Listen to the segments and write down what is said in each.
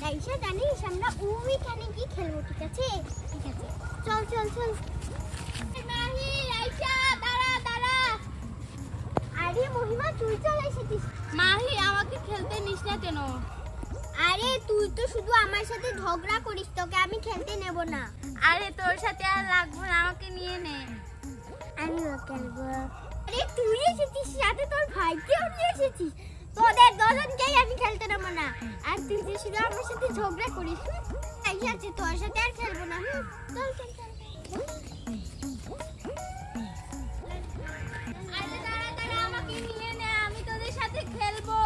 রাইসা জানিস আমরা ওইখানে গিয়ে খেলবো, ঠিক আছে? ঠিক আছে, চল চল চল। মাহি, রাইসা, দাঁড়া দাঁড়া। আরে মহিমা, তুই চলে এসেছিস। মাহি, আমাকে খেলতে নিস না কেন? আরে তুই তো শুধু আমার সাথে ঝগড়া করিস, তোকে আমি খেলতে নেব না। আরে তোর সাথে আর লাগবো না, আমাকে নিয়ে নে। আমিও খেলবো। আরে তুই এসেছিস, সাথে তোর ভাইকেও নিয়ে এসেছিস, তোদের দুজনকেই আমি খেলতে নেব না। আর তুই যে শুধু আমার সাথে ঝগড়া করিস। এই আছে, তোর সাথে আর খেলবো না। চল চল চল। আরে দাঁড়া দাঁড়া, আমাকে নিয়ে নে, আমি তোদের সাথে খেলবো।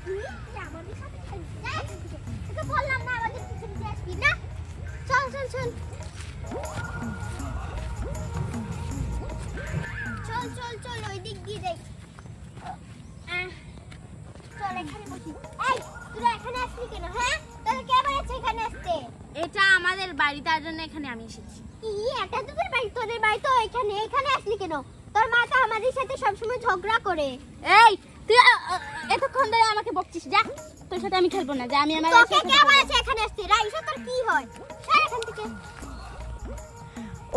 তুই আমাদের সাথে খেলবি? যা এখান থেকে। তোকে বললাম না আমাদের পিছনে আসবি না। চল চল চল চল চল চল, ওই দিক দিয়ে যাই। চল এখানে বসি। এই তোরা এখানে আসলি কেন? হ্যাঁ, তোরা কে বলেছে এখানে আসতে? এটা আমাদের বাড়ি, তার জন্য এখানে আমি এসেছি। কি এটা তোদের বাড়ি? তোদের বাড়ি তো এখানে, এখানে আসলি কেন? তোর মা তো আমাদের সাথে সবসময় ঝগড়া করে। এই তুই এতক্ষণ ধরে আমাকে বকছিস, যা, তোর সাথে আমি খেলবো না, যা। আমি আমার তোকে কে বলেছে এখানে আসতে? রাইসা, তোর কি হয়? সর এখান থেকে।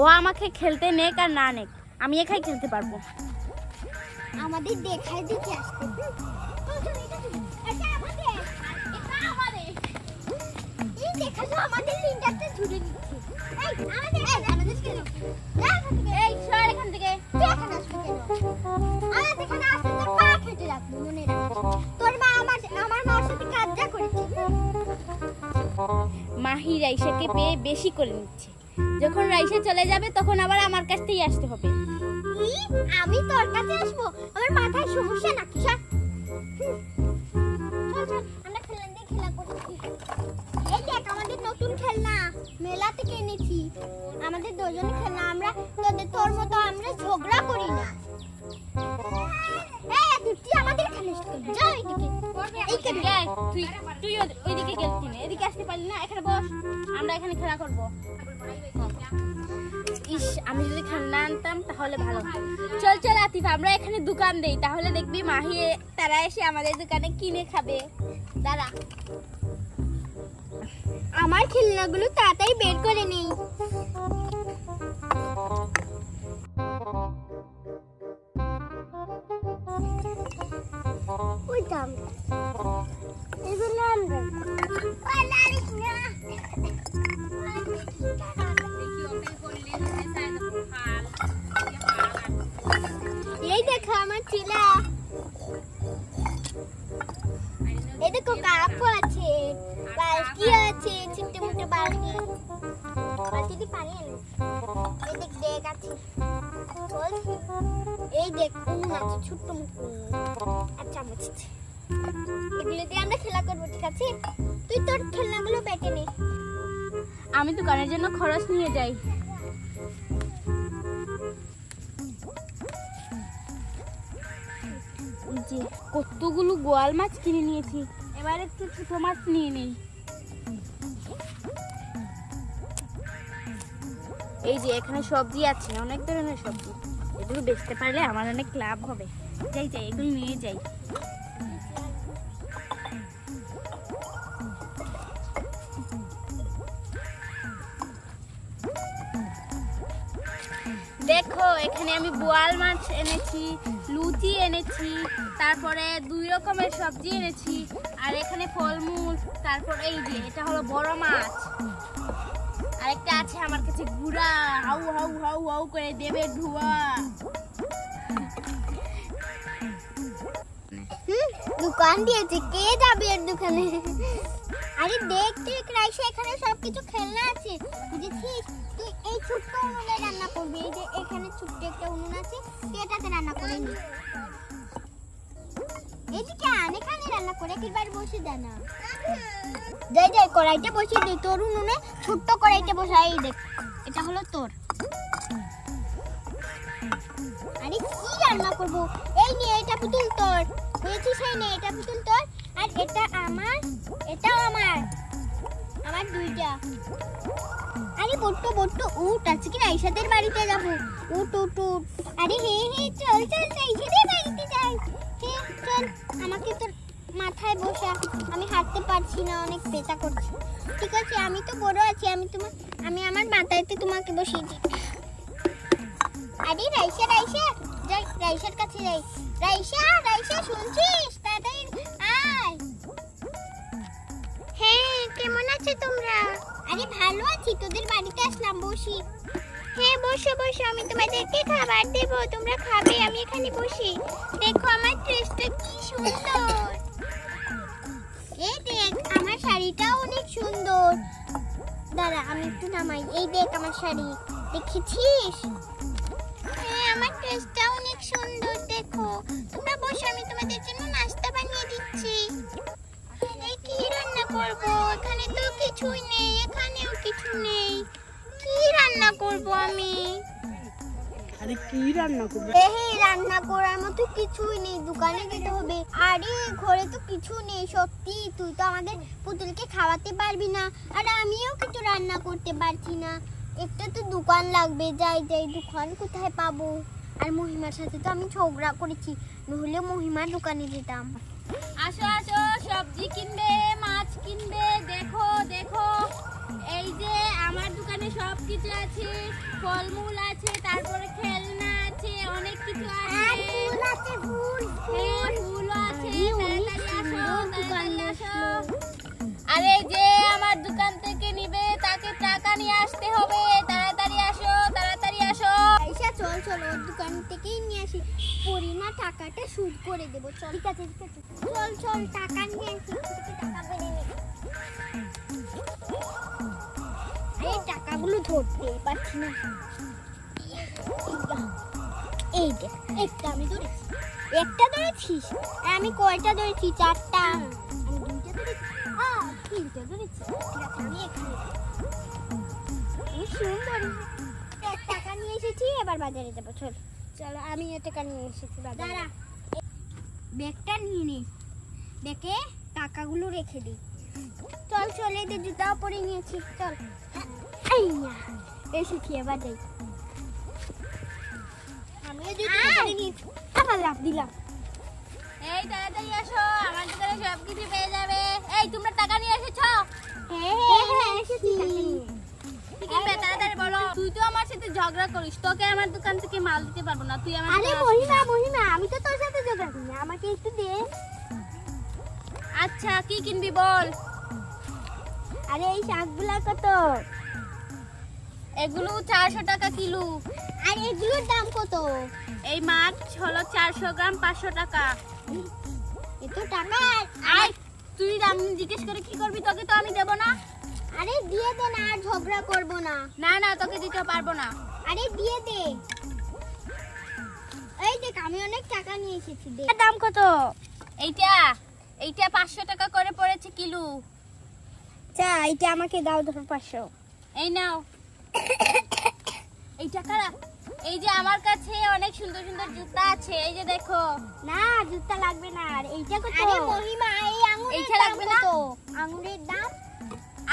ও আমাকে খেলতে নেক আর না নেক, আমি একাই খেলতে পারবো। আমাদের দেখাই দেখে আসতে। এটা আমাদের, এটা আমাদের। এই দেখা তো আমাদের লিন্ডাতে ঝুড়ে দিচ্ছে। এই আমাদের, আমাদের কেন? যা এখান থেকে। এই সর এখান থেকে। তুই এখানে আসবি কেন? আমাদের এখানে আসতে তোর পা কেটে রাখবো, মনে রাখিস। তোর মা আমার মার সাথে কাজটা করেছে। মাহি রাইসাকে পেয়ে বেশি করে নিচ্ছে, যখন রাইসা চলে যাবে তখন আবার আমার কাছ থেকেই আসতে হবে। কি? আমি তোর কাছে আসবো? আমার মাথায় সমস্যা নাকি? চল চল, আমরা খেলনা দিয়ে খেলা করছি। এই দেখ আমাদের নতুন খেলনা, মেলা থেকে এনেছি। আমাদের দুজনের খেলনা, আমরা তোর মতো আমরা ঝগড়া করি না। এই তুই আমাদের খেলিস কেন? যা এইদিকে। এইদিকে তুই ওইদিকে গেলতি না, এদিকে আসতে পারলি না? এখানে বস, আমরা এখানে খেলা করবো। ইস, আমি যদি খেলনা আনতাম তাহলে ভালো হতো। চল চল আতিফ, আমরা এখানে দোকান দেই, তাহলে দেখবি মাহি তারা এসে আমাদের দোকানে কিনে খাবে। দাঁড়া, আমার খেলনাগুলো তাড়াতাড়ি বের করে নেই। ওই দাম এগুলো আনবেন। এই দেখো আমার চিলা, এই দেখো কাপ আছে, বালতি আছে, ছোট্ট মোটো বালতি। বালতিতে পানি এনে এই দেখ দেখ আছে। এই দেখ উনুন আছে, ছোট্ট মোটো আচ্ছা চামচ আছে। এগুলো দিয়ে আমরা খেলা করবো, ঠিক আছে? তুই তোর খেলনাগুলো বেটে নে। আমি দোকানের জন্য খরচ নিয়ে যাই। যে কতগুলো গোয়াল মাছ কিনে নিয়েছি, এবার একটু ছোট মাছ নিয়ে নেই। এই যে এখানে সবজি আছে, অনেক ধরনের সবজি, এগুলো বেচতে পারলে আমার অনেক লাভ হবে। যাই যাই, এগুলো নিয়ে যাই। দেখো এখানে আমি বোয়াল মাছ এনেছি, লুচি এনেছি, তারপরে 2 রকমের সবজি এনেছি, আর এখানে ফলমূল। তারপর এই যে এটা হলো বড় মাছ, আরেকটা আছে আমার কাছে গুড়া, হাউ হাউ হাউ হাউ করে দেবে ধোয়া। দোকান দিয়েছে, কে যাবে এর দোকানে? আরে দেখ দেখ রাইসা, এখানে সবকিছু খেলনা আছে, বুঝেছিস? তুই এই ছোট্ট উনুনে রান্না করবি। এই যে এখানে ছোট্ট একটা উনুন আছে, তুই এটাতে রান্না করে নি। এদিকে আন, এখানে রান্না করে একবার বসে যা না। যাই যাই, কড়াইটা বসিয়ে দে তোর উনুনে, ছোট্ট কড়াইটা বসাই। দেখ এটা হলো তোর। আরে কি রান্না করবো? এই নিয়ে, এটা পুতুল তোর, বুঝেছিস? এই নে, এটা পুতুল তোর, আর এটা আমার, এটাও আমার, আমার 2টা। আরে বট্ট বট্ট উঠ, আজকে রাইসাদের বাড়িতে যাবো। উঠ উঠ উঠ। আরে হে হে, চল চল রাইসাদের বাড়িতে যাই। হে চল, আমাকে তোর মাথায় বসা, আমি হাঁটতে পারছি না, অনেক ব্যথা করছে। ঠিক আছে, আমি তো বড় আছি, আমি আমার মাথায়তে তোমাকে বসিয়ে দিই। আরে রাইসা রাইসা, যাই রাইসার কাছে যাই। রাইসা রাইসা, শুনছিস? তাড়াতাড়ি আয়। হ্যাঁ, কেমন আছো তোমরা? আরে ভালো আছি, তোদের বাড়িতে আসলাম, বসি। হ্যাঁ বসো বসো, আমি তোমাদেরকে খাবার দেবো, তোমরা খাবে, আমি এখানে বসি। দেখো আমার ড্রেসটা কি সুন্দর। এই দেখ আমার শাড়িটাও অনেক সুন্দর। দাঁড়া আমি একটু নামাই। এই দেখ আমার শাড়ি, দেখেছিস? হ্যাঁ আমার ড্রেসটা অনেক সুন্দর। দেখো তোমরা বসো, আমি তোমাদের জন্য নাস্তা বানিয়ে দিচ্ছি। এই কি রান্না করব? এখানে তো কিছুই নেই, এখানেও কিছু নেই। কি রান্না করব আমি? আরে কি রান্না করবে? এই রান্না করার মতো কিছুই নেই, দোকানে যেতে হবে। আরে ঘরে তো কিছু নেই, সত্যি তুই তো আমাদের পুতুলকে খাওয়াতে পারবি না, আর আমিও কিছু রান্না করতে পারছি না। একটা তো দোকান লাগবে, যাই যাই, দোকান কোথায় পাবো? আর মহিমার সাথে তো আমি ঝগড়া করেছি, নইলে মহিমার দোকানে যেতাম। আসো আসো, সবজি কিনবে, মাছ কিনবে। দেখো দেখো, এই যে আমার দোকানে সব কিছু আছে, ফলমূল আছে, তারপরে খেলনা আছে, অনেক কিছু আছে। ফুল আছে, ফুল হ্যাঁ, ফুলও আছে। তাড়াতাড়ি আসো। আরে যে আমার দোকান থেকে নিবে তাকে টাকা নিয়ে আসতে হবে। তাড়াতাড়ি আসো, তাড়াতাড়ি আসো। আইসা চল চল, ওর দোকান থেকেই নিয়ে আসি। পরিনা টাকাটা সুদ করে দেবো। চল ঠিক আছে ঠিক আছে, চল চল টাকা নিয়ে আসি, টাকা পেরে নে। এই টাকাগুলো ধরতে পারছি না। এই দেখ, একটা আমি ধরেছি। একটা ধরেছিস? আর আমি কয়টা ধরেছি? চারটা। আমি দুইটা ধরেছি। তিনটা ধরেছি। ঠিক আছে, আমি এখানে আমি সুন্দর টাকা নিয়ে এসেছি, এবার বাজারে যাবো। চল চলো, আমি টাকা নিয়ে এসেছি বাজারে। দাঁড়া, ব্যাগটা নিয়ে নে, ব্যাগে টাকাগুলো রেখে দিই। চল চল, এদের জুতাও পরে নিয়েছি, চল। আইয়া এসেছি, এবার যাই। আমিও জুতা পরে নিয়েছি, আবার লাভ দিলাম। এই তাড়াতাড়ি আসো, আমার দোকানে সব কিছু পেয়ে যাবে। এই তোমরা টাকা নিয়ে এসেছো? হ্যাঁ হ্যাঁ হ্যাঁ, এসেছি টাকা নিয়ে। ঠিক আছে, তাড়াতাড়ি বলো। তুই তো আমার সাথে ঝগড়া করিস, তোকে আমার দোকান থেকে মাল দিতে পারবো না। তুই আমার আরে মহিমা মহিমা, আমি তো তোর সাথে ঝগড়া করি না, আমাকে একটু দে। আচ্ছা কি কিনবি বল? আরে এই শাকগুলা কত? এগুলো 400 টাকা কিলো। আর এগুলোর দাম কত? এই মাছ হলো 400 গ্রাম 500 টাকা। এত টাকা? আয়, তুই দাম জিজ্ঞেস করে কি করবি? তোকে তো আমি দেব না। আরে দিয়ে দে না, আর ঝগড়া করব না। না না, তোকে দিতে পারবো না। আরে দিয়ে দে। এই দেখ আমি অনেক টাকা নিয়ে এসেছি, দে। দাম কত? এইটা এইটা 500 টাকা করে পড়েছে কিলো। আচ্ছা এইটা আমাকে দাও, ধরো 500। এই নাও। এই টাকা, এই যে আমার কাছে অনেক সুন্দর সুন্দর জুতা আছে, এই যে দেখো। না জুতা লাগবে না। আর এইটা কত? আরে মহিমা, এই আঙ্গুরের এইটা দাম লাগবে না? কত? আঙ্গুরের দাম?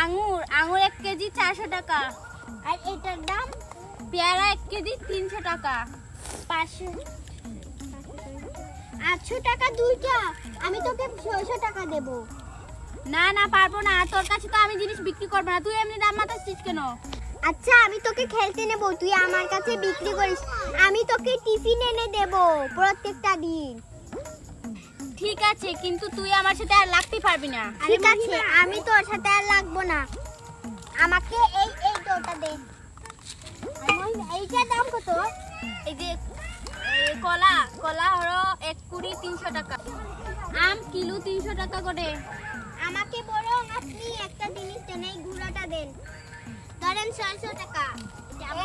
আঙ্গুর 1 কেজি 400 টাকা। আর এটার দাম? পেয়ারা 1 কেজি 300 টাকা। 500 800 টাকা দুইটা। আমি তোকে 600 টাকা দেব। না না, পারবো না, তোর কাছে তো আমি জিনিস বিক্রি করবো না। তুই এমনি দাম মাতাচ্ছিস কেন? আচ্ছা আমি তোকে খেলতে নেব, তুই আমার কাছে বিক্রি করিস। আমি তোকে টিফিন এনে দেব প্রত্যেকটা দিন। ঠিক আছে, কিন্তু তুই আমার সাথে আর লাগতে পারবি না। ঠিক আছে, আমি তোর সাথে আর লাগবো না। আমাকে এই এই তোটা দে। এইটার দাম কত? এই যে এই কলা কলা হলো 1 কুড়ি 300 টাকা। আম কিলো 300 টাকা করে। আমাকে বরং আপনি একটা জিনিস দেন, এই ঘোড়াটা দেন, ধরেন 600 টাকা।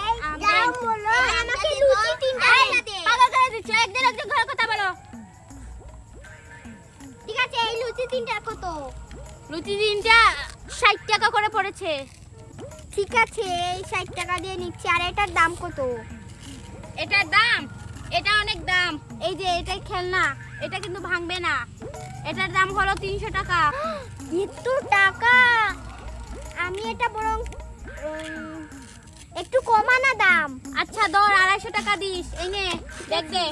এই দাম বলো, আমাকে লুচি তিনটা দে। পাগল করে দিচ্ছ, একদিন একদিন ঘরে কথা বলো। ঠিক আছে, এই লুচি তিনটা কত? লুচি তিনটা 60 টাকা করে পড়েছে। ঠিক আছে, এই 60 টাকা দিয়ে নিচ্ছি। আর এটার দাম কত? এটার দাম, এটা অনেক দাম। এই যে এটাই খেলনা, এটা কিন্তু ভাঙবে না। এটার দাম হলো 300 টাকা। এত টাকা? আমি এটা বরং একটু কমানা দাম। আচ্ছা ধর 250 টাকা দিস। এই নে দেখ দে।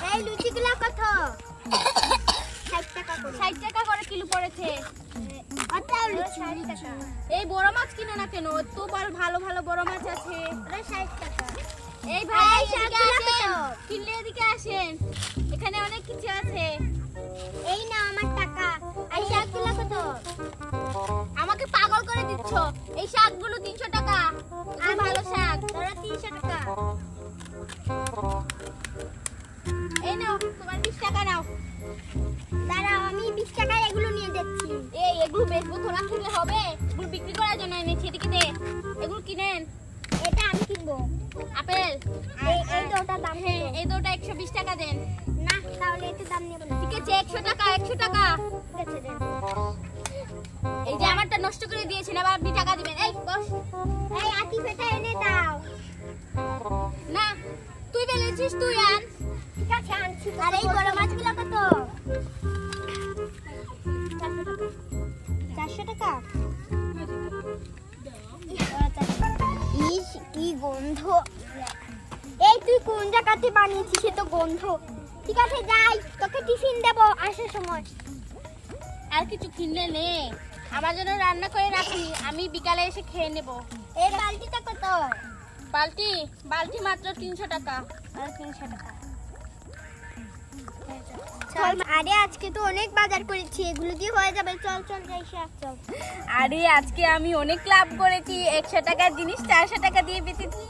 এই লুচিগুলা কত? 60 টাকা করে। 60 টাকা করে কিলো পড়েছে। ওটাও লিচু 60 টাকা। এই বড় মাছ কিনে না কেন? তো ভালো ভালো বড় মাছ আছে। ওটা 60 টাকা। এই ভাই এই এদিকে শাকগুলো আসেন, কত? কিনলে এদিকে আসেন, এখানে অনেক কিছু আছে। এই না আমার টাকা। এই শাকগুলো কত? আমাকে পাগল করে দিচ্ছ। এই শাকগুলো 300 টাকা। আর ভালো শাক। তোরা 300 টাকা। এই নাও তোমার 20 টাকা নাও। দাঁড়াও আমি 20 টাকায় এগুলো নিয়ে যাচ্ছি। এই এগুলো বেচবো তোরা কিনলে হবে? এগুলো বিক্রি করার জন্য এনেছি, এদিকে দে। এগুলো কিনেন। এটা আমি কিনবো। আপেল এই দুটো দাম হ্যাঁ, কত? এই দুটো 120 টাকা দেন। না তাহলে একটু দাম নেব না। ঠিক আছে 100 টাকা 100 টাকা। ঠিক আছে দেন। এই যে আমারটা নষ্ট করে দিয়েছেন, আবার আপনি টাকা দিবেন। এই বস। এই আটি ফেটা এনে দাও। না তুই বলেছিস তুই আন। ঠিক আছে আনছি। আর এই বড় মাছগুলো কত? 400 টাকা। ইস কি গন্ধ। এই তুই কোন জায়গাতে বানিয়েছিস? সে তো গন্ধ। ঠিক আছে যাই, তোকে টিফিন দেবো আসার সময়। আর কিছু কিনলে নে, আমার জন্য রান্না করে রাখি, আমি বিকালে এসে খেয়ে নেব। এই বালতিটা কত? বালতি বালতি মাত্র 300 টাকা। আর 300 টাকা। চল আরে আজকে তো অনেক বাজার করেছি, এগুলো দিয়ে হয়ে যাবে। চল চল যাই চল। আরে আজকে আমি অনেক লাভ করেছি, 100 টাকার জিনিস 400 টাকা দিয়ে বেচেছি।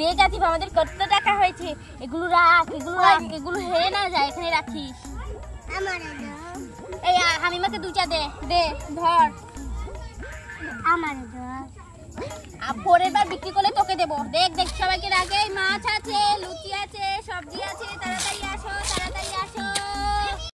দেখ আতিফ আমাদের কত টাকা হয়েছে। এগুলো রাখ, এগুলো হেরে না যায়, এখানে রাখিস। আমার এই হামিমাকে দুটা দে দে ধর। আমার আর পরের বার বিক্রি করলে তোকে দেবো। দেখ দেখ সবাইকে রাখে, মাছ আছে, লুচি আছে, সবজি আছে, তাড়াতাড়ি আসো তাড়াতাড়ি আসো।